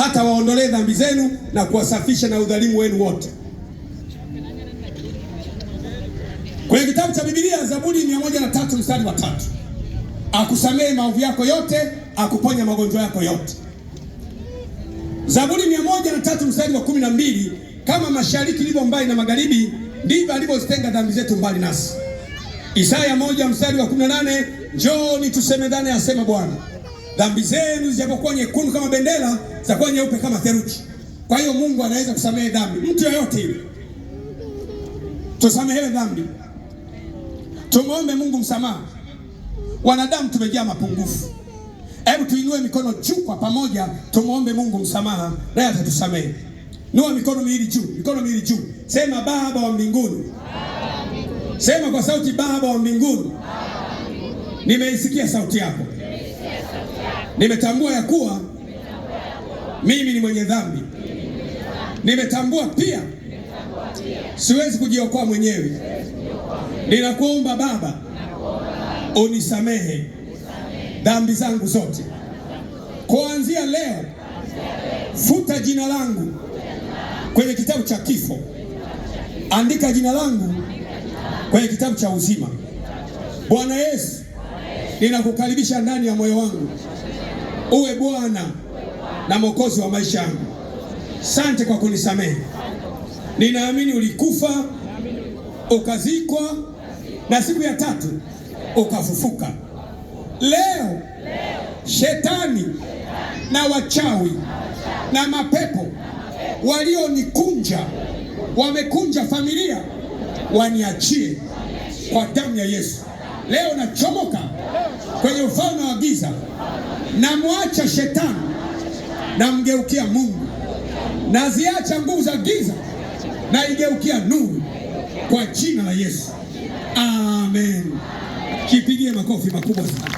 hata waondolee dhambi zenu na kuwasafisha na udhalimu wenu wote. Kwenye kitabu cha Biblia Zaburi 103 mstari wa 3, akusamehe maovu yako yote, akuponya magonjwa yako yote. Zaburi 103 mstari wa 12, kama mashariki ilivyo mbali na magharibi, ndivyo alivyozitenga dhambi zetu mbali nasi. Isaya 1 mstari wa 18, njooni tusemedhane, asema Bwana, dhambi zenu zijapokuwa nyekundu kama bendera, zitakuwa nyeupe kama theluji. Kwa hiyo Mungu anaweza kusamehe dhambi, mtu yoyote yule. Tusamehewe dhambi, tumuombe Mungu msamaha. Wanadamu tumejaa mapungufu. Hebu tuinue mikono juu kwa pamoja, tumuombe Mungu msamaha, naye atatusamehe. Inua mikono miwili juu, mikono miwili juu. Sema, Baba wa mbinguni. Sema kwa sauti, Baba wa mbinguni, nimeisikia sauti yako. Nimetambua ya kuwa mimi ni mwenye dhambi. Nimetambua pia siwezi kujiokoa mwenyewe. Ninakuomba Baba, unisamehe dhambi zangu zote. Kuanzia leo, futa jina langu kwenye kitabu cha kifo, andika jina langu kwenye kitabu cha uzima. Bwana Yesu, ninakukaribisha ndani ya moyo wangu, uwe Bwana na Mwokozi wa maisha yangu. Asante kwa kunisamehe. Ninaamini ulikufa, ukazikwa, na siku ya tatu ukafufuka. Leo shetani na wachawi na mapepo walionikunja, wamekunja familia, waniachie kwa damu ya Yesu. Leo nachomoka kwenye ufalme wa giza, na muacha shetani na mgeukia Mungu. Naziacha nguvu za giza na igeukia nuru kwa jina la Yesu. Amen. Kipigie makofi makubwa sana.